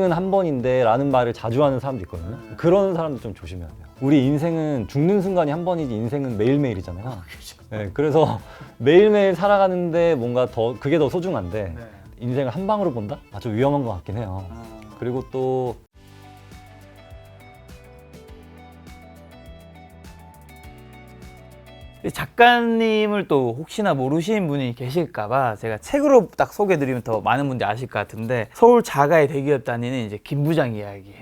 인생은 한 번인데 라는 말을 자주 하는 사람도 있거든요. 그런 사람도 좀 조심해야 돼요. 우리 인생은 죽는 순간이 한 번이지 인생은 매일매일이잖아요. 네, 그래서 매일매일 살아가는데 뭔가 더 그게 더 소중한데 인생을 한 방으로 본다? 아주 위험한 것 같긴 해요. 그리고 또 작가님을 또 혹시나 모르시는 분이 계실까봐 제가 책으로 딱 소개해드리면 더 많은 분들이 아실 것 같은데, 서울 자가의 대기업 다니는 이제 김 부장 이야기.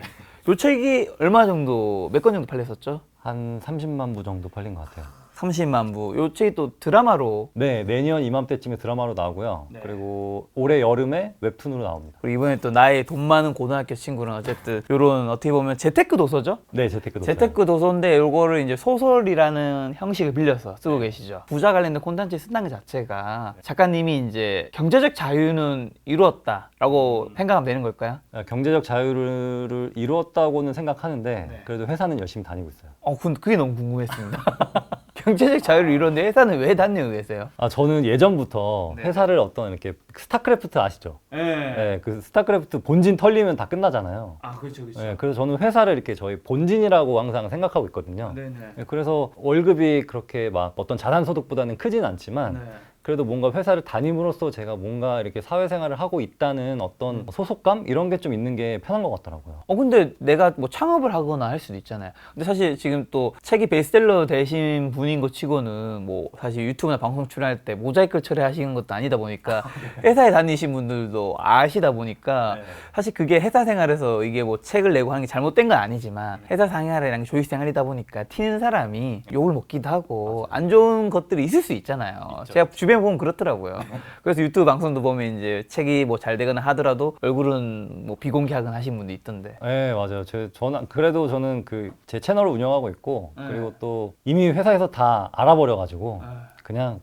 이 책이 얼마 정도, 몇 권 정도 팔렸었죠? 한 30만 부 정도 팔린 것 같아요. 30만 부. 이 책이 또 드라마로, 네, 내년 이맘때쯤에 드라마로 나오고요. 그리고 올해 여름에 웹툰으로 나옵니다. 그리고 이번에 또 나의 돈 많은 고등학교 친구는 어쨌든 요런 어떻게 보면 재테크 도서죠? 네, 재테크 도서. 재테크 도서인데 요거를 이제 소설이라는 형식을 빌려서 쓰고 계시죠. 부자 관련된 콘텐츠 쓴다는 것 자체가 작가님이 이제 경제적 자유는 이루었다라고 생각하면 되는 걸까요? 경제적 자유를 이루었다고는 생각하는데 그래도 회사는 열심히 다니고 있어요. 근데 그게 너무 궁금했습니다. 경제적 자유를 이뤘는데 회사는 왜 다니고 계세요? 저는 예전부터 회사를 어떤 이렇게 스타크래프트 아시죠? 네, 그 스타크래프트 본진 털리면 다 끝나잖아요. 그렇죠, 그렇죠. 네, 그래서 저는 회사를 이렇게 저희 본진이라고 항상 생각하고 있거든요. 네, 그래서 월급이 그렇게 막 어떤 자산소득보다는 크진 않지만 그래도 뭔가 회사를 다님으로써 제가 뭔가 이렇게 사회생활을 하고 있다는 어떤 소속감? 이런 게 좀 있는 게 편한 것 같더라고요. 근데 내가 뭐 창업을 하거나 할 수도 있잖아요. 근데 사실 지금 또 책이 베스트셀러 되신 분인 것 치고는 뭐 사실 유튜브나 방송 출연할 때 모자이크 처리하시는 것도 아니다 보니까 회사에 다니신 분들도 아시다 보니까 사실 그게 회사 생활에서 이게 뭐 책을 내고 하는 게 잘못된 건 아니지만 회사 생활이랑 조직 생활이다 보니까 튀는 사람이 욕을 먹기도 하고 안 좋은 것들이 있을 수 있잖아요. 제가 주변에 보면 그렇더라고요. 그래서 유튜브 방송도 보면 이제 책이 뭐 잘 되거나 하더라도 얼굴은 뭐 비공개하거나 하신 분도 있던데. 네, 맞아요. 그래도 저는 그 제 채널을 운영하고 있고 그리고 또 이미 회사에서 다 알아버려가지고 그냥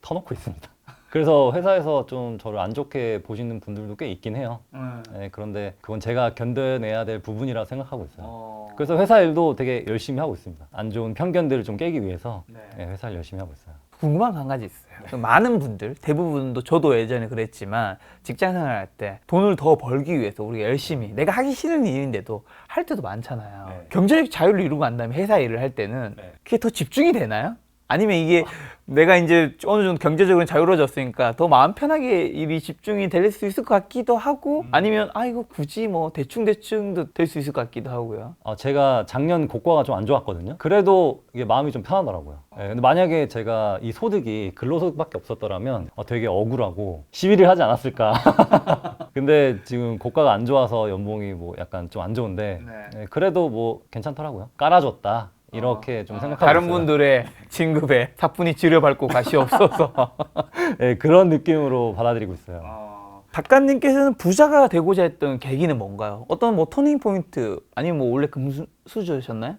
터놓고 있습니다. 그래서 회사에서 좀 저를 안 좋게 보시는 분들도 꽤 있긴 해요. 네, 그런데 그건 제가 견뎌내야 될 부분이라 생각하고 있어요. 그래서 회사 일도 되게 열심히 하고 있습니다. 안 좋은 편견들을 좀 깨기 위해서 회사를 열심히 하고 있어요. 궁금한 거 한 가지 있어요. 많은 분들, 대부분도 저도 예전에 그랬지만 직장 생활할 때 돈을 더 벌기 위해서 우리가 열심히, 내가 하기 싫은 일인데도 할 때도 많잖아요. 경제적 자유를 이루고 난 다음에 회사 일을 할 때는 그게 더 집중이 되나요? 아니면 이게 내가 이제 어느 정도 경제적으로 자유로워졌으니까 더 마음 편하게 일이 집중이 될 수 있을 것 같기도 하고, 아니면 이거 굳이 뭐 대충도 될 수 있을 것 같기도 하고요. 제가 작년 고과가 좀 안 좋았거든요. 그래도 이게 마음이 좀 편하더라고요. 근데 만약에 제가 이 소득이 근로소득밖에 없었더라면 되게 억울하고 시위를 하지 않았을까. 근데 지금 고과가 안 좋아서 연봉이 뭐 약간 좀 안 좋은데 그래도 뭐 괜찮더라고요. 깔아줬다. 이렇게 좀 생각하고 다른 있어요. 분들의 진급에 사뿐히 지려밟고 가시옵소서. 네, 그런 느낌으로 받아들이고 있어요. 작가님께서는 부자가 되고자 했던 계기는 뭔가요? 어떤 뭐 터닝 포인트, 아니면 뭐 원래 금수저셨나요?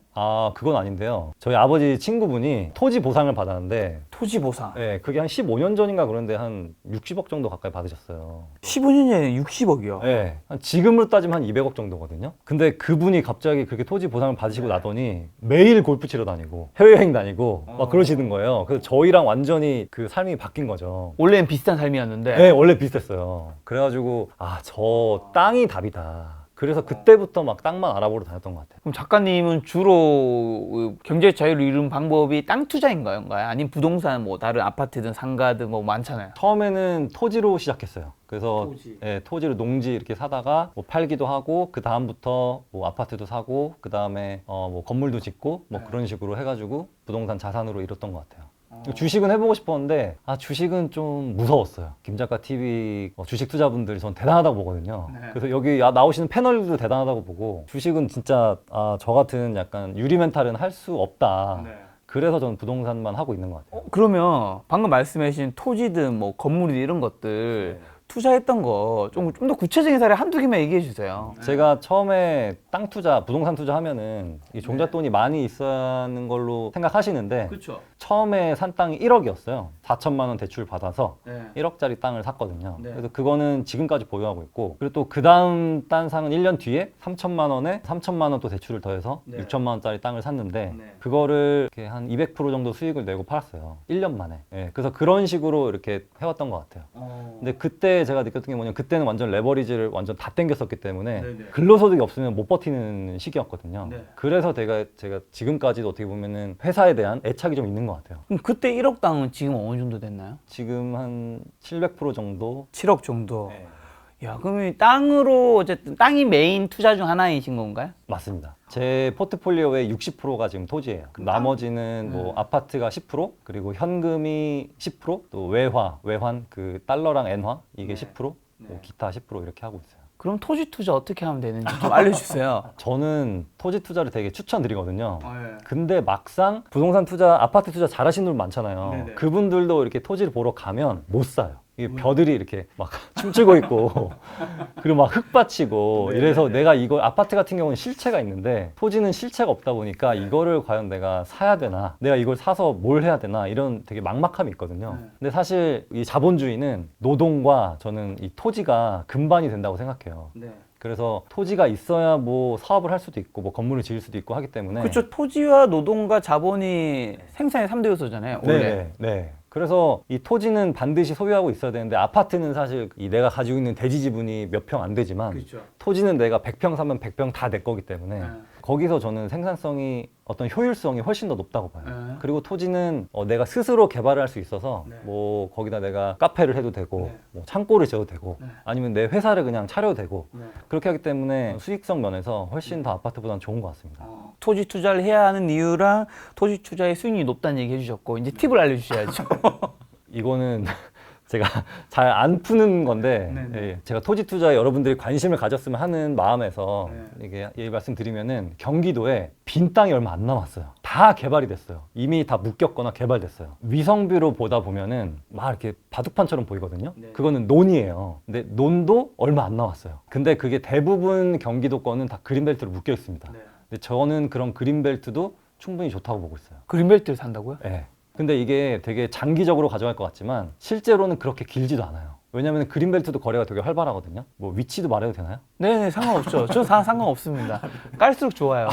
그건 아닌데요. 저희 아버지 친구분이 토지 보상을 받았는데 토지 보상. 네, 그게 한 15년 전인가 그런데 한 60억 정도 가까이 받으셨어요. 15년 전에 60억이요. 네, 지금으로 따지면 한 200억 정도거든요. 근데 그분이 갑자기 그렇게 토지 보상을 받으시고 나더니 매일 골프 치러 다니고 해외여행 다니고 막 그러시는 거예요. 그래서 저희랑 완전히 그 삶이 바뀐 거죠. 원래는 비슷한 삶이었는데. 네, 원래 비슷했어요. 그래가지고 저 땅이 답이다. 그래서 그때부터 막 땅만 알아보러 다녔던 것 같아요. 그럼 작가님은 주로 경제 자유를 이룬 방법이 땅 투자인가요? 아니면 부동산, 뭐 다른 아파트든 상가든 뭐 많잖아요. 처음에는 토지로 시작했어요. 그래서 토지를 농지 이렇게 사다가 뭐 팔기도 하고 그 다음부터 뭐 아파트도 사고 그 다음에 뭐 건물도 짓고 뭐 그런 식으로 해가지고 부동산 자산으로 이뤘던 것 같아요. 주식은 해보고 싶었는데 주식은 좀 무서웠어요. 김작가 TV 주식 투자분들이 전 대단하다고 보거든요. 그래서 여기 나오시는 패널들도 대단하다고 보고 주식은 진짜 저 같은 약간 유리 멘탈은 할 수 없다. 그래서 저는 부동산만 하고 있는 것 같아요. 그러면 방금 말씀하신 토지든 뭐 건물이든 이런 것들 투자했던 거 좀 더 구체적인 사례 한두 개만 얘기해 주세요. 제가 처음에 땅 투자, 부동산 투자 하면은 이 종잣돈이 많이 있어야 하는 걸로 생각하시는데 그렇죠. 처음에 산 땅이 1억이었어요. 4천만 원 대출 받아서 1억짜리 땅을 샀거든요. 그래서 그거는 지금까지 보유하고 있고, 그리고 또 그 다음 딴 상은 1년 뒤에 3천만 원에 3천만 원 또 대출을 더해서 6천만 원짜리 땅을 샀는데 그거를 이렇게 한 200% 정도 수익을 내고 팔았어요. 1년 만에. 그래서 그런 식으로 이렇게 해왔던 것 같아요. 근데 그때 그때 제가 느꼈던 게 뭐냐면 그때는 완전 레버리지를 완전 다 땡겼었기 때문에 네네. 근로소득이 없으면 못 버티는 시기였거든요. 네. 그래서 제가 지금까지도 어떻게 보면은 회사에 대한 애착이 좀 있는 것 같아요. 그럼 그때 1억 당은 지금 어느 정도 됐나요? 지금 한 700% 정도. 7억 정도. 네. 야, 그럼 이 땅으로 어쨌든 땅이 메인 투자 중 하나이신 건가요? 맞습니다. 제 포트폴리오의 60%가 지금 토지예요. 나머지는 뭐 아파트가 10%, 그리고 현금이 10%, 또 외환 그 달러랑 엔화 이게 10%, 뭐 기타 10% 이렇게 하고 있어요. 그럼 토지 투자 어떻게 하면 되는지 좀 알려주세요. 저는 토지 투자를 되게 추천드리거든요. 네. 근데 막상 부동산 투자, 아파트 투자 잘하시는 분 많잖아요. 네네. 그분들도 이렇게 토지를 보러 가면 못 사요. 이게 벼들이 이렇게 막 춤추고 있고 그리고 막 흙 받치고 이래서 내가 이거 아파트 같은 경우는 실체가 있는데 토지는 실체가 없다 보니까 이거를 과연 내가 사야 되나, 내가 이걸 사서 뭘 해야 되나, 이런 되게 막막함이 있거든요. 근데 사실 이 자본주의는 노동과 저는 이 토지가 근반이 된다고 생각해요. 네. 그래서 토지가 있어야 뭐 사업을 할 수도 있고 뭐 건물을 지을 수도 있고 하기 때문에 그렇죠. 토지와 노동과 자본이 생산의 3대 요소잖아요. 원래. 네, 네. 그래서 이 토지는 반드시 소유하고 있어야 되는데 아파트는 사실 이 내가 가지고 있는 대지 지분이 몇 평 안 되지만 그렇죠. 토지는 내가 100평 사면 100평 다 내 거기 때문에 네. 거기서 저는 생산성이 어떤 효율성이 훨씬 더 높다고 봐요. 네. 그리고 토지는 내가 스스로 개발을 할 수 있어서 네. 뭐 거기다 내가 카페를 해도 되고 네. 뭐 창고를 지어도 되고 네. 아니면 내 회사를 그냥 차려도 되고 네. 그렇게 하기 때문에 수익성 면에서 훨씬 더 아파트보다는 좋은 것 같습니다. 토지 투자를 해야 하는 이유랑 토지 투자의 수익이 높다는 얘기 해주셨고 이제 팁을 알려주셔야죠. 이거는 제가 잘 안 푸는 건데 네네. 예, 제가 토지 투자에 여러분들이 관심을 가졌으면 하는 마음에서 네. 이게 이 말씀드리면은 경기도에 빈 땅이 얼마 안 남았어요. 다 개발이 됐어요. 이미 다 묶였거나 개발됐어요. 위성뷰로 보다 보면은 막 이렇게 바둑판처럼 보이거든요. 네. 그거는 논이에요. 근데 논도 얼마 안 남았어요. 근데 그게 대부분 경기도권은 다 그린벨트로 묶여 있습니다. 네. 근데 저는 그런 그린벨트도 충분히 좋다고 보고 있어요. 그린벨트를 산다고요? 네. 근데 이게 되게 장기적으로 가져갈 것 같지만 실제로는 그렇게 길지도 않아요. 왜냐하면 그린벨트도 거래가 되게 활발하거든요. 뭐 위치도 말해도 되나요? 네네, 상관없죠. 저 상관없습니다. 깔수록 좋아요.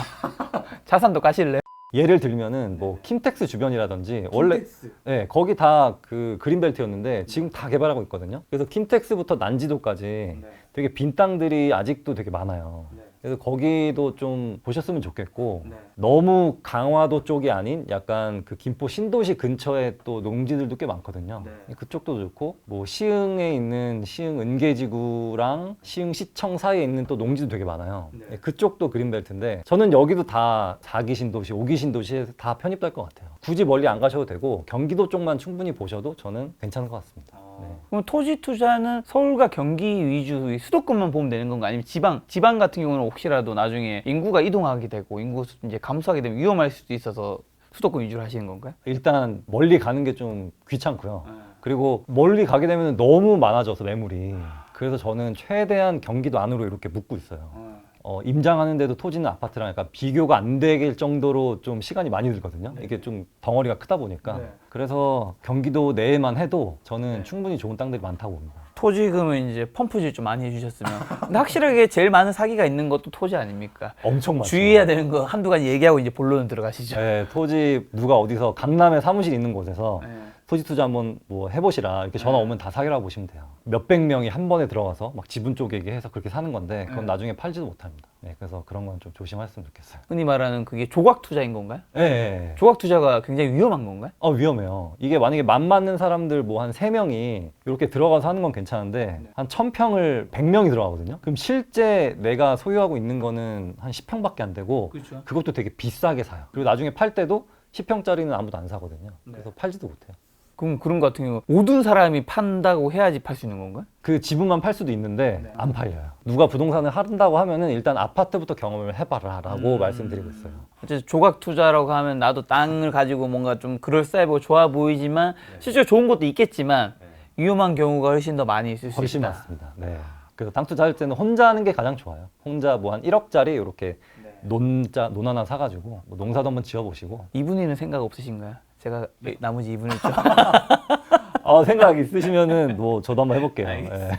자산도 까실래? 예를 들면은 뭐 킨텍스 주변이라든지 원래 네, 거기 다 그 그린벨트였는데 지금 다 개발하고 있거든요. 그래서 킨텍스부터 난지도까지 네. 되게 빈 땅들이 아직도 되게 많아요. 네. 그래서 거기도 좀 보셨으면 좋겠고 네. 너무 강화도 쪽이 아닌 약간 그 김포 신도시 근처에 또 농지들도 꽤 많거든요. 네. 그쪽도 좋고 뭐 시흥에 있는 시흥 은계지구랑 시흥 시청 사이에 있는 또 농지도 되게 많아요. 네. 그쪽도 그린벨트인데 저는 여기도 다 4기 신도시, 5기 신도시에 다 편입될 것 같아요. 굳이 멀리 안 가셔도 되고 경기도 쪽만 충분히 보셔도 저는 괜찮은 것 같습니다. 네. 그럼 토지 투자는 서울과 경기 위주 수도권만 보면 되는 건가? 아니면 지방 같은 경우는 혹시라도 나중에 인구가 이동하게 되고 인구 이제 감소하게 되면 위험할 수도 있어서 수도권 위주로 하시는 건가요? 일단 멀리 가는 게 좀 귀찮고요. 네. 그리고 멀리 가게 되면 너무 많아져서 매물이. 그래서 저는 최대한 경기도 안으로 이렇게 묶고 있어요. 임장하는데도 토지는 아파트랑 약간 비교가 안 될 정도로 좀 시간이 많이 들거든요. 이게 좀 덩어리가 크다 보니까. 네. 그래서 경기도 내에만 해도 저는 네. 충분히 좋은 땅들이 많다고 봅니다. 토지금은 이제 펌프질 좀 많이 해주셨으면 근데 확실하게 제일 많은 사기가 있는 것도 토지 아닙니까? 엄청 많죠. 주의해야 되는 거 한두 가지 얘기하고 이제 본론은 들어가시죠. 네, 토지 누가 어디서 강남에 사무실 있는 곳에서 네. 토지 투자 한번 뭐 해보시라 이렇게 전화 오면 다 사기라고 보시면 돼요. 몇백 명이 한 번에 들어가서 막 지분 쪼개기 해서 그렇게 사는 건데 그건 네. 나중에 팔지도 못합니다. 네, 그래서 그런 건 좀 조심하셨으면 좋겠어요. 흔히 말하는 그게 조각 투자인 건가요? 네, 네. 조각 투자가 굉장히 위험한 건가요? 위험해요. 이게 만약에 맘 맞는 사람들 뭐 한 3명이 이렇게 들어가서 하는 건 괜찮은데 한 1000평을 100명이 들어가거든요. 그럼 실제 내가 소유하고 있는 거는 한 10평밖에 안 되고 그렇죠. 그것도 되게 비싸게 사요. 그리고 나중에 팔 때도 10평짜리는 아무도 안 사거든요. 그래서 팔지도 못해요. 그럼 그런 거 같은 경우 모든 사람이 판다고 해야지 팔 수 있는 건가요? 그 지분만 팔 수도 있는데 네. 안 팔려요. 누가 부동산을 한다고 하면은 일단 아파트부터 경험을 해봐라 라고 말씀드리고 있어요. 어쨌든 조각 투자라고 하면 나도 땅을 가지고 뭔가 좀 그럴싸해 보고 좋아 보이지만 실제로 좋은 것도 있겠지만 위험한 경우가 훨씬 더 많이 있을 수 훨씬 있다. 많습니다. 네. 그래서 땅 투자할 때는 혼자 하는 게 가장 좋아요. 혼자 뭐 한 1억짜리 이렇게 논 하나 사가지고 뭐 농사도 한번 지어보시고. 이분이는 생각 없으신가요? 제가 나머지 이분을 좀 생각 있으시면은 뭐 저도 한번 해볼게요. 네.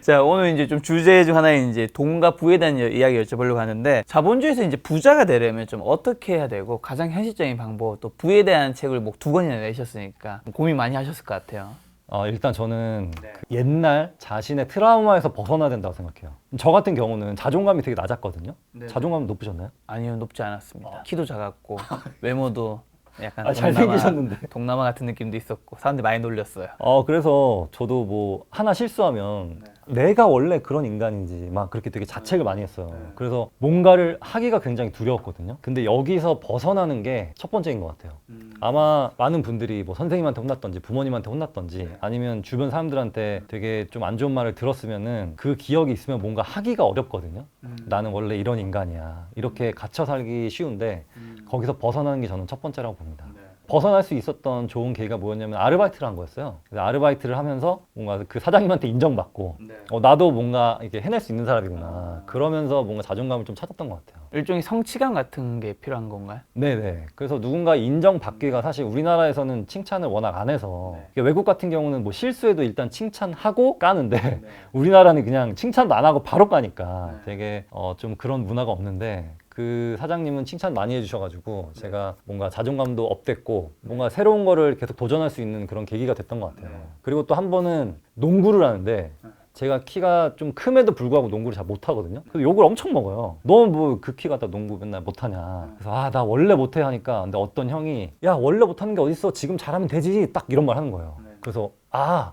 자, 오늘 이제 좀 주제 중 하나인 이제 돈과 부에 대한 이야기 여쭤보려고 하는데 자본주의에서 이제 부자가 되려면 좀 어떻게 해야 되고 가장 현실적인 방법 또 부에 대한 책을 뭐 2권이나 내셨으니까 고민 많이 하셨을 것 같아요. 일단 저는 그 옛날 자신의 트라우마에서 벗어나야 된다고 생각해요. 저 같은 경우는 자존감이 되게 낮았거든요. 자존감 높으셨나요? 아니요, 높지 않았습니다. 키도 작았고 외모도 약간 잘생기셨는데. 동남아 같은 느낌도 있었고 사람들이 많이 놀렸어요. 그래서 저도 뭐 하나 실수하면 내가 원래 그런 인간인지 막 그렇게 되게 자책을 많이 했어요. 그래서 뭔가를 하기가 굉장히 두려웠거든요. 근데 여기서 벗어나는 게 첫 번째인 것 같아요. 아마 많은 분들이 뭐 선생님한테 혼났던지 부모님한테 혼났던지 아니면 주변 사람들한테 되게 좀 안 좋은 말을 들었으면은 그 기억이 있으면 뭔가 하기가 어렵거든요. 나는 원래 이런 인간이야. 이렇게 갇혀 살기 쉬운데 거기서 벗어나는 게 저는 첫 번째라고 봅니다. 벗어날 수 있었던 좋은 계기가 뭐였냐면 아르바이트를 한 거였어요. 그래서 아르바이트를 하면서 뭔가 그 사장님한테 인정받고 나도 뭔가 이렇게 해낼 수 있는 사람이구나. 그러면서 뭔가 자존감을 좀 찾았던 것 같아요. 일종의 성취감 같은 게 필요한 건가요? 네네. 그래서 누군가 인정받기가 사실 우리나라에서는 칭찬을 워낙 안 해서 외국 같은 경우는 뭐 실수해도 일단 칭찬하고 까는데 우리나라는 그냥 칭찬도 안 하고 바로 까니까 되게 좀 그런 문화가 없는데 그 사장님은 칭찬 많이 해주셔가지고 제가 뭔가 자존감도 업됐고 뭔가 새로운 거를 계속 도전할 수 있는 그런 계기가 됐던 것 같아요. 그리고 또 한 번은 농구를 하는데 제가 키가 좀 큼에도 불구하고 농구를 잘 못하거든요. 그래서 욕을 엄청 먹어요. 너 뭐 그 키 갖다 농구 맨날 못하냐. 그래서 나 원래 못해 하니까 근데 어떤 형이 야 원래 못하는 게 어딨어 지금 잘하면 되지 딱 이런 말 하는 거예요. 그래서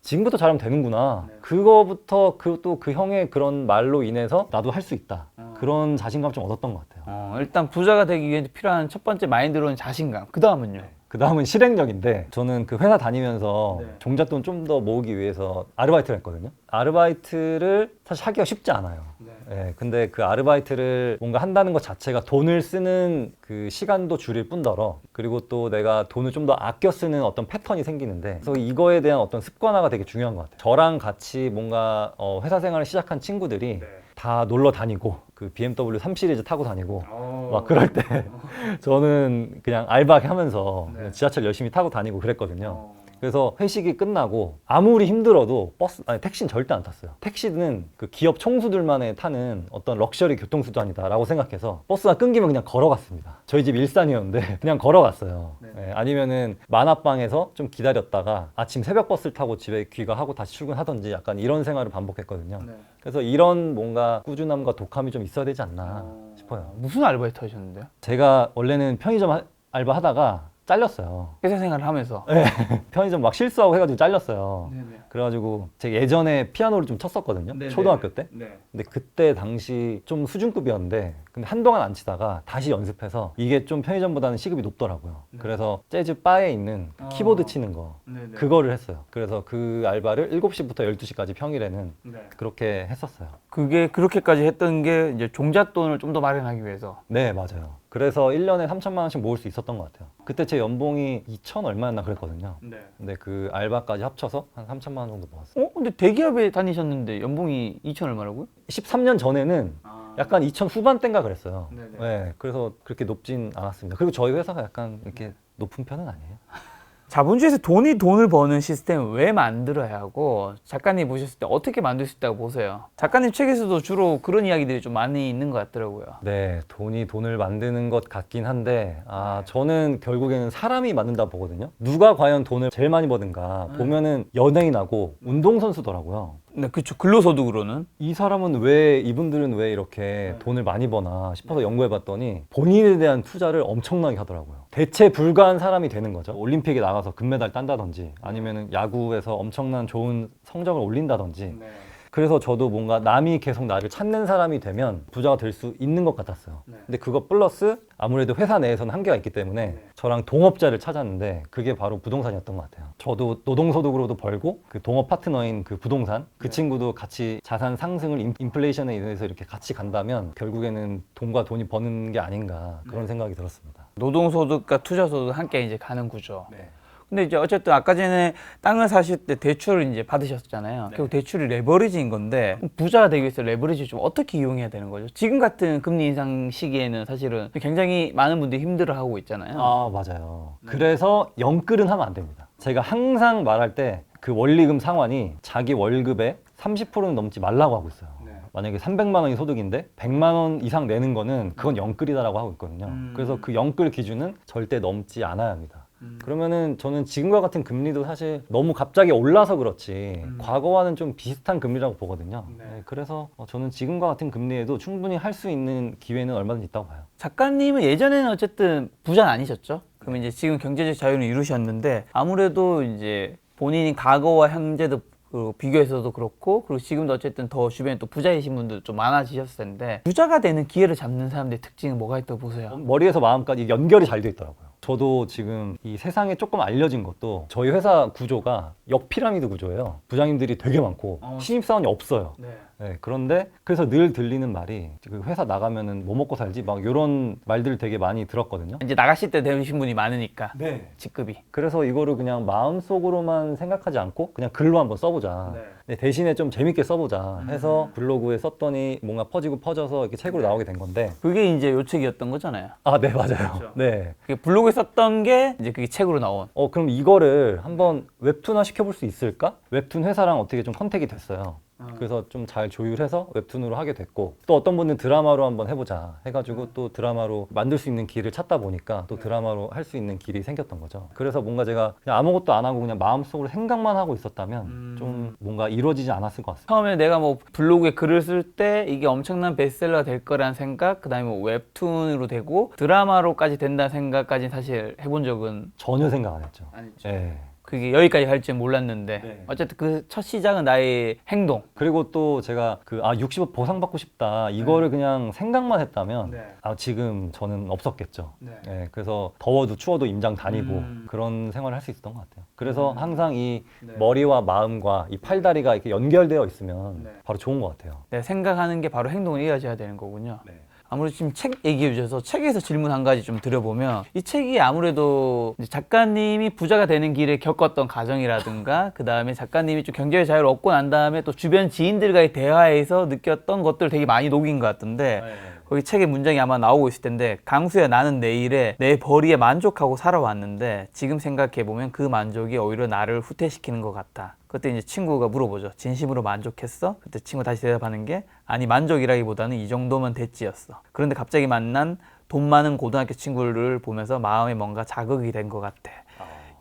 지금부터 잘하면 되는구나. 그거부터 그 형의 그런 말로 인해서 나도 할 수 있다. 그런 자신감 좀 얻었던 것 같아요. 일단 부자가 되기 위해 필요한 첫 번째 마인드로는 자신감. 그 다음은요? 그 다음은 실행력인데 저는 그 회사 다니면서 종잣돈 좀 더 모으기 위해서 아르바이트를 했거든요. 아르바이트를 사실 하기가 쉽지 않아요. 근데 그 아르바이트를 뭔가 한다는 것 자체가 돈을 쓰는 그 시간도 줄일 뿐더러 그리고 또 내가 돈을 좀 더 아껴 쓰는 어떤 패턴이 생기는데 그래서 이거에 대한 어떤 습관화가 되게 중요한 것 같아요. 저랑 같이 뭔가 회사 생활을 시작한 친구들이 다 놀러 다니고 그 BMW 3 시리즈 타고 다니고 막 그럴 때 저는 그냥 알바하면서 그냥 지하철 열심히 타고 다니고 그랬거든요. 그래서 회식이 끝나고 아무리 힘들어도 택시는 절대 안 탔어요. 택시는 그 기업 총수들만의 타는 어떤 럭셔리 교통수단이다라고 생각해서 버스가 끊기면 그냥 걸어갔습니다. 저희 집 일산이었는데 그냥 걸어갔어요. 아니면은 만화방에서 좀 기다렸다가 아침 새벽 버스를 타고 집에 귀가하고 다시 출근하던지 약간 이런 생활을 반복했거든요. 그래서 이런 뭔가 꾸준함과 독함이 좀 있어야 되지 않나 싶어요. 무슨 아르바이트 하셨는데요? 제가 원래는 편의점 알바 하다가 잘렸어요. 회사 생활을 하면서. 편의점 막 실수하고 해가지고 잘렸어요. 그래가지고 제가 예전에 피아노를 좀 쳤었거든요. 초등학교 때. 근데 그때 당시 좀 수준급이었는데 근데 한동안 안 치다가 다시 연습해서 이게 좀 편의점보다는 시급이 높더라고요. 그래서 재즈 바에 있는 키보드 치는 거 그거를 했어요. 그래서 그 알바를 7시부터 12시까지 평일에는 그렇게 했었어요. 그게 그렇게까지 했던 게 이제 종잣돈을 좀 더 마련하기 위해서. 네, 맞아요. 그래서 1년에 3천만 원씩 모을 수 있었던 것 같아요. 그때 제 연봉이 2천 얼마였나 그랬거든요. 근데 그 알바까지 합쳐서 한 3천만 원 정도 모았어요. 근데 대기업에 다니셨는데 연봉이 2천 얼마라고요? 13년 전에는 약간 2천 후반대인가 그랬어요. 네, 그래서 그렇게 높진 않았습니다. 그리고 저희 회사가 약간 이렇게 높은 편은 아니에요. 자본주의에서 돈을 버는 시스템을 왜 만들어야 하고 작가님 보셨을 때 어떻게 만들 수 있다고 보세요? 작가님 책에서도 주로 그런 이야기들이 좀 많이 있는 것 같더라고요. 네, 돈이 돈을 만드는 것 같긴 한데 저는 결국에는 사람이 만든다 보거든요. 누가 과연 돈을 제일 많이 버는가 보면은 연예인하고 운동선수더라고요. 네, 그렇죠. 근로소득으로는. 이분들은 왜 이렇게 돈을 많이 버나 싶어서 연구해봤더니 본인에 대한 투자를 엄청나게 하더라고요. 대체 불가한 사람이 되는 거죠. 올림픽에 나가서 금메달 딴다든지 아니면은 야구에서 엄청난 좋은 성적을 올린다든지. 그래서 저도 뭔가 남이 계속 나를 찾는 사람이 되면 부자가 될 수 있는 것 같았어요. 근데 그거 플러스 아무래도 회사 내에서는 한계가 있기 때문에 저랑 동업자를 찾았는데 그게 바로 부동산이었던 것 같아요. 저도 노동소득으로도 벌고 그 동업 파트너인 그 부동산 그 친구도 같이 자산 상승을 인플레이션에 의해서 이렇게 같이 간다면 결국에는 돈과 돈이 버는 게 아닌가 그런 생각이 들었습니다. 노동소득과 투자소득 함께 이제 가는 구조. 근데 이제 어쨌든 아까 전에 땅을 사실 때 대출을 이제 받으셨잖아요. 결국 대출이 레버리지인 건데 부자가 되기 위해서 레버리지 좀 어떻게 이용해야 되는 거죠? 지금 같은 금리 인상 시기에는 사실은 굉장히 많은 분들이 힘들어하고 있잖아요. 맞아요. 그래서 영끌은 하면 안 됩니다. 제가 항상 말할 때 그 원리금 상환이 자기 월급의 30%는 넘지 말라고 하고 있어요. 만약에 300만 원이 소득인데 100만 원 이상 내는 거는 그건 영끌이다라고 하고 있거든요. 그래서 그 영끌 기준은 절대 넘지 않아야 합니다. 그러면은 저는 지금과 같은 금리도 사실 너무 갑자기 올라서 그렇지 과거와는 좀 비슷한 금리라고 보거든요. 네, 그래서 저는 지금과 같은 금리에도 충분히 할 수 있는 기회는 얼마든지 있다고 봐요. 작가님은 예전에는 어쨌든 부자는 아니셨죠? 그럼 이제 지금 경제적 자유를 이루셨는데 아무래도 이제 본인이 과거와 현재도 비교해서도 그렇고 그리고 지금도 어쨌든 더 주변에 또 부자이신 분들 좀 많아지셨을 텐데 부자가 되는 기회를 잡는 사람들의 특징은 뭐가 있다고 보세요? 머리에서 마음까지 연결이 잘 돼 있더라고요. 저도 지금 이 세상에 조금 알려진 것도 저희 회사 구조가 역피라미드 구조예요. 부장님들이 되게 많고 신입사원이 없어요. 네, 그런데 그래서 늘 들리는 말이 그 회사 나가면은 뭐 먹고 살지 막 이런 말들을 되게 많이 들었거든요. 이제 나가실 때 되신 분이 많으니까 네. 직급이. 그래서 이거를 그냥 마음속으로만 생각하지 않고 그냥 글로 한번 써보자. 네, 대신에 좀 재밌게 써보자 해서 블로그에 썼더니 뭔가 퍼져서 이렇게 책으로 나오게 된 건데. 그게 이제 요 책이었던 거잖아요. 아, 네, 맞아요. 그렇죠. 네. 그게 블로그에 썼던 게 이제 그게 책으로 나온. 그럼 이거를 한번 웹툰화 시켜볼 수 있을까? 웹툰 회사랑 어떻게 좀 컨택이 됐어요. 그래서 좀 잘 조율해서 웹툰으로 하게 됐고 또 어떤 분은 드라마로 한번 해보자 해가지고 또 드라마로 만들 수 있는 길을 찾다 보니까 또 드라마로 할 수 있는 길이 생겼던 거죠. 그래서 뭔가 제가 그냥 아무것도 안 하고 그냥 마음속으로 생각만 하고 있었다면 좀 뭔가 이루어지지 않았을 것 같습니다. 처음에 내가 뭐 블로그에 글을 쓸 때 이게 엄청난 베스트셀러가 될 거라는 생각, 그다음에 뭐 웹툰으로 되고 드라마로까지 된다는 생각까지는 사실 해본 적은 전혀 생각 안 했죠. 아니죠. 네. 그게 여기까지 갈 줄 몰랐는데 네. 어쨌든 그 첫 시작은 나의 행동. 그리고 또 제가 60억 보상받고 싶다 이거를 그냥 생각만 했다면 지금 저는 없었겠죠. 네, 그래서 더워도 추워도 임장 다니고 그런 생활을 할 수 있었던 것 같아요. 그래서 항상 이 머리와 마음과 이 팔다리가 이렇게 연결되어 있으면 바로 좋은 것 같아요. 내가 생각하는 게 바로 행동으로 이어져야 되는 거군요. 아무래도 지금 책 얘기해 주셔서 책에서 질문 한 가지 좀 드려보면 이 책이 아무래도 이제 작가님이 부자가 되는 길에 겪었던 과정이라든가 그 다음에 작가님이 좀 경제의 자유를 얻고 난 다음에 또 주변 지인들과의 대화에서 느꼈던 것들 되게 많이 녹인 것 같은데 거기 책의 문장이 아마 나오고 있을 텐데 강수야 나는 내일에 내 벌이에 만족하고 살아왔는데 지금 생각해보면 그 만족이 오히려 나를 후퇴시키는 것 같다. 그때 이제 친구가 물어보죠. 진심으로 만족했어? 그때 친구 다시 대답하는 게 아니 만족이라기보다는 이 정도면 됐지였어. 그런데 갑자기 만난 돈 많은 고등학교 친구를 보면서 마음에 뭔가 자극이 된 것 같아.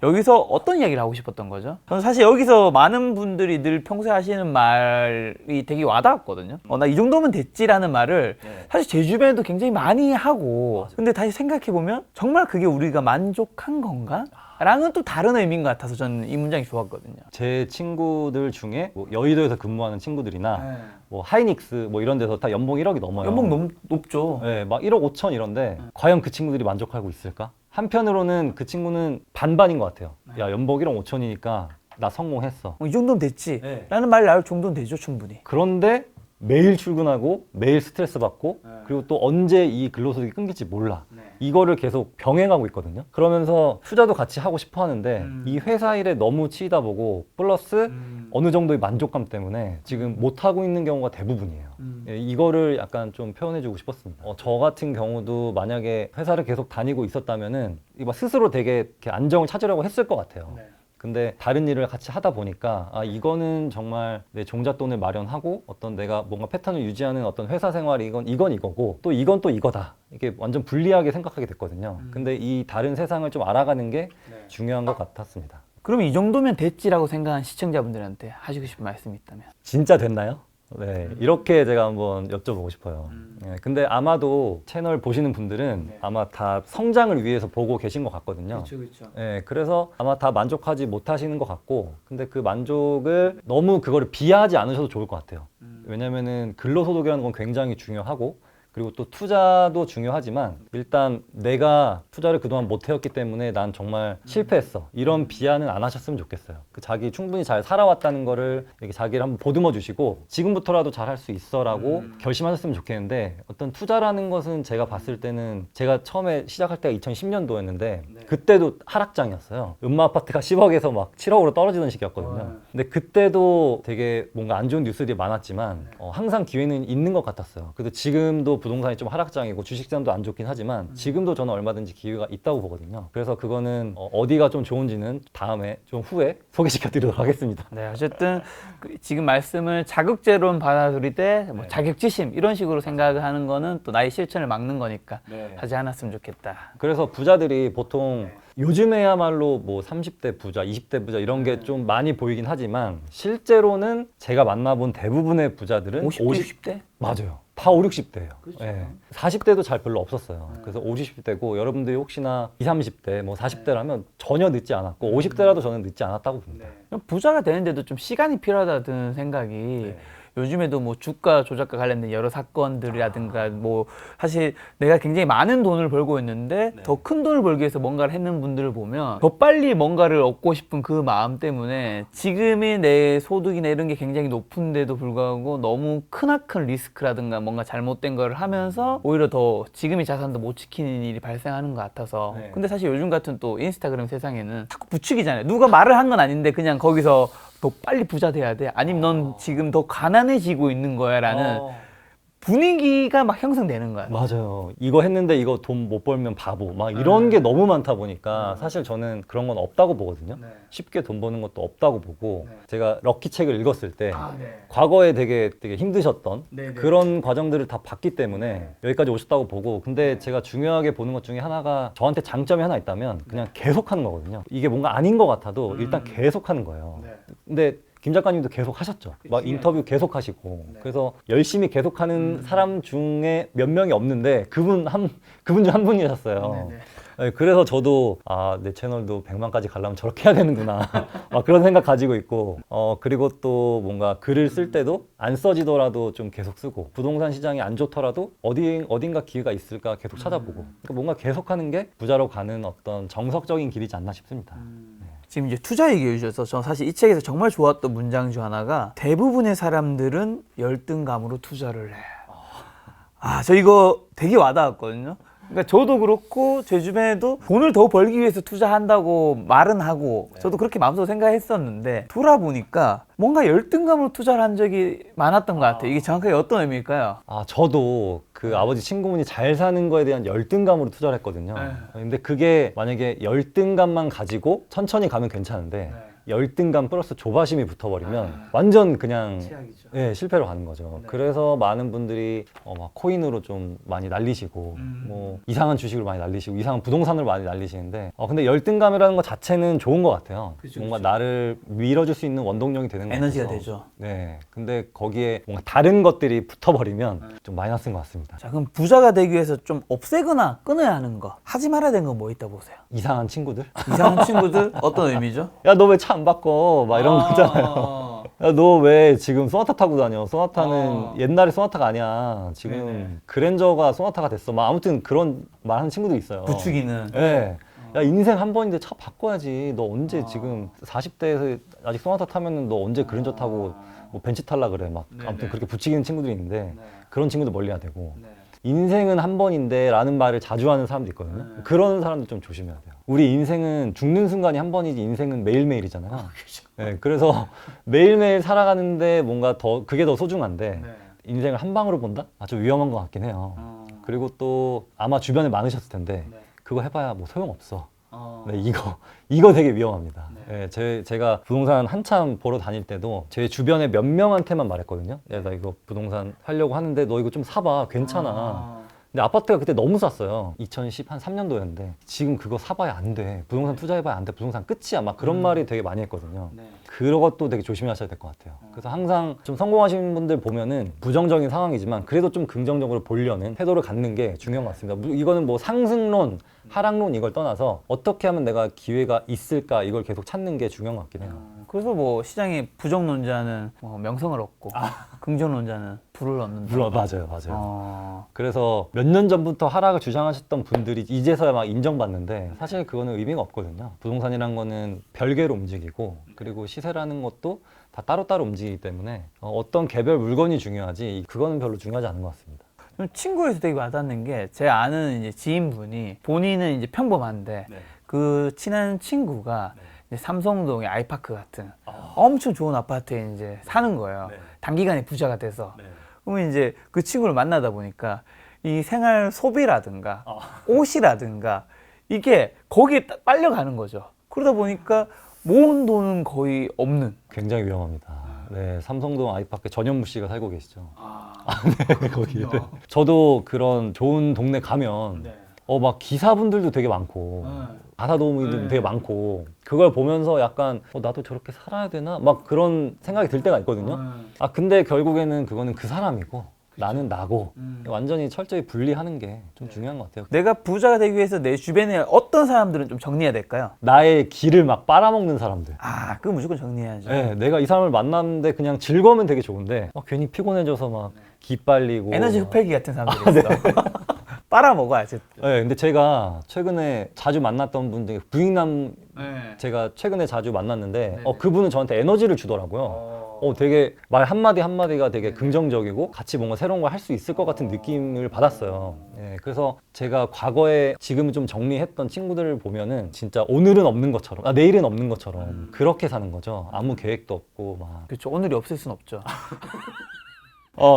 여기서 어떤 이야기를 하고 싶었던 거죠? 저는 사실 여기서 많은 분들이 늘 평소에 하시는 말이 되게 와닿았거든요. 나 이 정도면 됐지라는 말을 사실 제 주변에도 굉장히 많이 하고 근데 다시 생각해보면 정말 그게 우리가 만족한 건가? 라는 또 다른 의미인 것 같아서 저는 이 문장이 좋았거든요. 제 친구들 중에 뭐 여의도에서 근무하는 친구들이나 뭐 하이닉스 뭐 이런 데서 다 연봉 1억이 넘어요. 연봉 너무 높죠. 네, 막 1억 5천 이런데 과연 그 친구들이 만족하고 있을까? 한편으로는 그 친구는 반반인 것 같아요. 야, 연봉 1억 5천이니까 나 성공했어. 이 정도면 됐지. 라는 말 나올 정도는 되죠, 충분히. 그런데 매일 출근하고 매일 스트레스 받고 그리고 또 언제 이 근로소득이 끊길지 몰라. 이거를 계속 병행하고 있거든요. 그러면서 투자도 같이 하고 싶어 하는데 이 회사 일에 너무 치이다 보고 플러스 어느 정도의 만족감 때문에 지금 못 하고 있는 경우가 대부분이에요. 예, 이거를 약간 좀 표현해주고 싶었습니다. 저 같은 경우도 만약에 회사를 계속 다니고 있었다면은 이거 스스로 되게 이렇게 안정을 찾으려고 했을 것 같아요. 근데 다른 일을 같이 하다 보니까 이거는 정말 내 종잣돈을 마련하고 어떤 내가 뭔가 패턴을 유지하는 어떤 회사 생활이 이건 이거고 또 이건 또 이거다. 이게 완전 불리하게 생각하게 됐거든요. 근데 이 다른 세상을 좀 알아가는 게 중요한 것 같았습니다. 그럼 이 정도면 됐지라고 생각한 시청자분들한테 하시고 싶은 말씀이 있다면? 진짜 됐나요? 네, 이렇게 제가 한번 여쭤보고 싶어요. 네, 근데 아마도 채널 보시는 분들은 아마 다 성장을 위해서 보고 계신 것 같거든요. 그렇죠. 네, 그래서 아마 다 만족하지 못하시는 것 같고, 근데 그 만족을 너무 그거를 비하하지 않으셔도 좋을 것 같아요. 왜냐면은 근로소득이라는 건 굉장히 중요하고, 그리고 또 투자도 중요하지만 일단 내가 투자를 그동안 못 해왔기 때문에 난 정말 실패했어. 이런 비하는 안 하셨으면 좋겠어요. 그 자기 충분히 잘 살아왔다는 거를 이렇게 자기를 한번 보듬어 주시고 지금부터라도 잘할 수 있어라고 결심하셨으면 좋겠는데 어떤 투자라는 것은 제가 봤을 때는 제가 처음에 시작할 때가 2010년도였는데 그때도 하락장이었어요. 음마아파트가 10억에서 막 7억으로 떨어지던 시기였거든요. 근데 그때도 되게 뭔가 안 좋은 뉴스들이 많았지만 항상 기회는 있는 것 같았어요. 그래서 지금도 부동산이 좀 하락장이고 주식시장도 안 좋긴 하지만 지금도 저는 얼마든지 기회가 있다고 보거든요. 그래서 그거는 어디가 좀 좋은지는 다음에 좀 후에 소개시켜 드리도록 하겠습니다. 네, 어쨌든 지금 말씀을 자극제로는 받아들이되 뭐 자격지심 이런 식으로 생각을 하는 거는 또 나의 실천을 막는 거니까 하지 않았으면 좋겠다. 그래서 부자들이 보통 요즘에야말로 뭐 30대 부자, 20대 부자 이런 게 좀 많이 보이긴 하지만 실제로는 제가 만나본 대부분의 부자들은 50대, 60대? 맞아요. 다 5, 60대예요. 그렇죠. 40대도 잘 별로 없었어요. 그래서 50, 60대고 여러분들이 혹시나 20, 30대, 뭐 40대라면 전혀 늦지 않았고 50대라도 저는 늦지 않았다고 봅니다. 부자가 되는데도 좀 시간이 필요하다 드는 생각이 요즘에도 뭐 주가 조작과 관련된 여러 사건들이라든가 뭐 사실 내가 굉장히 많은 돈을 벌고 있는데 더 큰 돈을 벌기 위해서 뭔가를 했는 분들을 보면 더 빨리 뭔가를 얻고 싶은 그 마음 때문에 지금의 내 소득이나 이런 게 굉장히 높은데도 불구하고 너무 크나큰 리스크라든가 뭔가 잘못된 걸 하면서 오히려 더 지금의 자산도 못 지키는 일이 발생하는 것 같아서 근데 사실 요즘 같은 또 인스타그램 세상에는 자꾸 부추기잖아요. 누가 말을 한 건 아닌데 그냥 거기서 더 빨리 부자 돼야 돼. 아니면 넌 지금 더 가난해지고 있는 거야 라는 분위기가 막 형성되는 거야. 맞아요. 이거 했는데 이거 돈 못 벌면 바보. 막 이런 게 너무 많다 보니까 사실 저는 그런 건 없다고 보거든요. 쉽게 돈 버는 것도 없다고 보고 제가 럭키 책을 읽었을 때 과거에 되게 힘드셨던 그런 과정들을 다 봤기 때문에 여기까지 오셨다고 보고 근데 제가 중요하게 보는 것 중에 하나가 저한테 장점이 하나 있다면 그냥 계속 하는 거거든요. 이게 뭔가 아닌 것 같아도 일단 계속 하는 거예요. 근데 김 작가님도 계속 하셨죠. 막 인터뷰 계속 하시고. 그래서 열심히 계속 하는 사람 중에 몇 명이 없는데 그분 중 한 분이셨어요. 네, 그래서 저도 내 채널도 100만까지 가려면 저렇게 해야 되는구나. 막 그런 생각 가지고 있고 그리고 또 뭔가 글을 쓸 때도 안 써지더라도 좀 계속 쓰고 부동산 시장이 안 좋더라도 어딘가 기회가 있을까 계속 찾아보고 그러니까 뭔가 계속하는 게 부자로 가는 어떤 정석적인 길이지 않나 싶습니다. 지금 이제 투자 얘기해 주셔서 저는 사실 이 책에서 정말 좋았던 문장 중 하나가 대부분의 사람들은 열등감으로 투자를 해. 저 이거 되게 와닿았거든요. 그러니까 저도 그렇고 제 주변에도 돈을 더 벌기 위해서 투자한다고 말은 하고 저도 그렇게 마음속으로 생각했었는데 돌아보니까 뭔가 열등감으로 투자를 한 적이 많았던 것 같아요. 이게 정확하게 어떤 의미일까요? 저도 그 아버지 친구분이 잘 사는 거에 대한 열등감으로 투자를 했거든요. 근데 그게 만약에 열등감만 가지고 천천히 가면 괜찮은데 열등감 플러스 조바심이 붙어버리면 완전 그냥 실패로 가는 거죠. 그래서 많은 분들이 막 코인으로 좀 많이 날리시고 뭐 이상한 주식으로 많이 날리시고 이상한 부동산으로 많이 날리시는데 근데 열등감이라는 것 자체는 좋은 것 같아요. 뭔가 나를 밀어줄 수 있는 원동력이 되는 것 같아서 에너지가 되죠. 네, 근데 거기에 뭔가 다른 것들이 붙어버리면 좀 마이너스인 것 같습니다. 자, 그럼 부자가 되기 위해서 좀 없애거나 끊어야 하는 거 하지 말아야 되는 건 뭐 있다 보세요? 이상한 친구들? 이상한 친구들 어떤 의미죠? 야, 너 왜 차 안 바꿔? 막 이런 거잖아요. 야, 너 왜 지금 소나타 타고 다녀? 소나타는 옛날에 소나타가 아니야. 지금 그랜저가 소나타가 됐어. 막 아무튼 그런 말하는 친구들이 있어요. 부추기는. 네. 야, 인생 한 번인데 차 바꿔야지. 너 언제 지금 40대에서 아직 소나타 타면은 너 언제 그랜저 타고 뭐 벤츠 탈라 그래. 막 아무튼 그렇게 부추기는 친구들이 있는데 그런 친구들 멀리 해야 되고. 인생은 한 번인데 라는 말을 자주 하는 사람도 있거든요. 그런 사람들 좀 조심해야 돼요. 우리 인생은 죽는 순간이 한 번이지 인생은 매일매일이잖아요. 네, 그래서 매일매일 살아가는데 뭔가 그게 더 소중한데 인생을 한 방으로 본다? 좀 위험한 것 같긴 해요. 그리고 또 아마 주변에 많으셨을 텐데 그거 해봐야 뭐 소용없어. 네, 이거 되게 위험합니다. 네, 제가 부동산 한참 보러 다닐 때도 제 주변에 몇 명한테만 말했거든요. 야, 나 이거 부동산 살려고 하는데 너 이거 좀 사봐. 괜찮아. 근데 아파트가 그때 너무 쌌어요. 2013년도였는데 지금 그거 사봐야 안 돼. 부동산 투자해봐야 안 돼. 부동산 끝이야. 막 그런 말이 되게 많이 했거든요. 그런 것도 되게 조심하셔야 될 것 같아요. 그래서 항상 좀 성공하시는 분들 보면은 부정적인 상황이지만 그래도 좀 긍정적으로 보려는 태도를 갖는 게 중요한 것 같습니다. 이거는 뭐 상승론, 하락론 이걸 떠나서 어떻게 하면 내가 기회가 있을까 이걸 계속 찾는 게 중요한 것 같긴 해요. 그래서 뭐 시장에 부정론자는 명성을 얻고 긍정론자는 부를 얻는다. 물론 맞아요. 그래서 몇 년 전부터 하락을 주장하셨던 분들이 이제서야 막 인정받는데 사실 그거는 의미가 없거든요. 부동산이란 거는 별개로 움직이고 그리고 시세라는 것도 다 따로따로 움직이기 때문에 어떤 개별 물건이 중요하지 그거는 별로 중요하지 않은 것 같습니다. 친구에서 되게 와닿는 게 제 아는 이제 지인분이 본인은 이제 평범한데 그 친한 친구가 이제 삼성동의 아이파크 같은 엄청 좋은 아파트에 이제 사는 거예요. 단기간에 부자가 돼서. 그러면 이제 그 친구를 만나다 보니까 이 생활 소비라든가 옷이라든가 이게 거기에 빨려가는 거죠. 그러다 보니까 모은 돈은 거의 없는. 굉장히 위험합니다. 네, 삼성동 아이파크 전현무 씨가 살고 계시죠. 네, 거기. 저도 그런 좋은 동네 가면 막 기사분들도 되게 많고 가사도우미들도 되게 많고 그걸 보면서 약간 나도 저렇게 살아야 되나? 막 그런 생각이 들 때가 있거든요. 근데 결국에는 그거는 그 사람이고 나는 나고 완전히 철저히 분리하는 게 좀 중요한 것 같아요. 내가 부자가 되기 위해서 내 주변에 어떤 사람들은 좀 정리해야 될까요? 나의 길을 막 빨아먹는 사람들. 그거 무조건 정리해야죠. 네, 내가 이 사람을 만났는데 그냥 즐거우면 되게 좋은데 괜히 피곤해져서 막 기빨리고 에너지 흡혈귀 같은 사람들이 있어. 빨아먹어야지. 네, 근데 제가 최근에 자주 만났던 분 중에 부익남 제가 최근에 자주 만났는데 그분은 저한테 에너지를 주더라고요. 되게 말 한마디 한마디가 되게 긍정적이고 같이 뭔가 새로운 걸 할 수 있을 것 같은 느낌을 받았어요. 그래서 제가 과거에 지금 좀 정리했던 친구들을 보면은 진짜 오늘은 없는 것처럼 내일은 없는 것처럼 그렇게 사는 거죠. 아무 계획도 없고 막. 그렇죠. 오늘이 없을 순 없죠.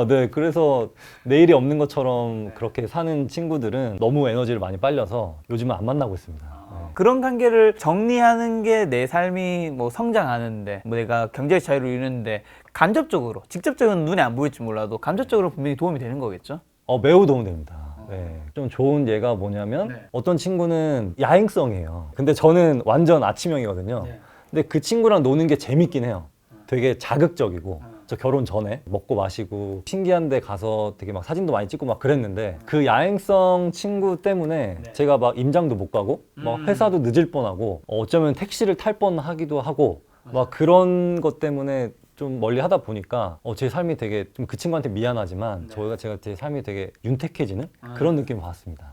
네. 그래서 내일이 없는 것처럼 그렇게 사는 친구들은 너무 에너지를 많이 빨려서 요즘은 안 만나고 있습니다. 그런 관계를 정리하는 게 내 삶이 뭐 성장하는데 뭐 내가 경제적 자유를 이루는데 간접적으로, 직접적으로 눈에 안 보일지 몰라도 간접적으로 분명히 도움이 되는 거겠죠? 매우 도움됩니다. 네. 좀 좋은 예가 뭐냐면 어떤 친구는 야행성이에요. 근데 저는 완전 아침형이거든요. 근데 그 친구랑 노는 게 재밌긴 해요. 되게 자극적이고 저 결혼 전에 먹고 마시고 신기한 데 가서 되게 막 사진도 많이 찍고 막 그랬는데 그 야행성 친구 때문에 제가 막 임장도 못 가고 막 회사도 늦을 뻔하고 어쩌면 택시를 탈 뻔하기도 하고 막 그런 것 때문에 좀 멀리 하다 보니까 제 삶이 되게 좀 그 친구한테 미안하지만 제가 제 삶이 되게 윤택해지는 그런 느낌을 받았습니다.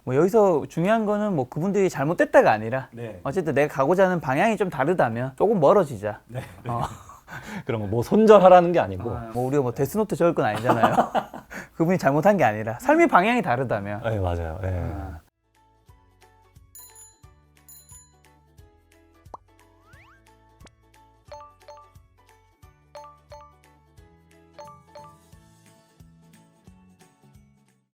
뭐 여기서 중요한 거는 뭐 그분들이 잘못됐다가 아니라 어쨌든 내가 가고자 하는 방향이 좀 다르다면 조금 멀어지자. 그런 거 뭐 손절하라는 게 아니고 뭐 우리가 뭐 데스노트 적을 건 아니잖아요. 그분이 잘못한 게 아니라 삶의 방향이 다르다면 네, 맞아요. 네.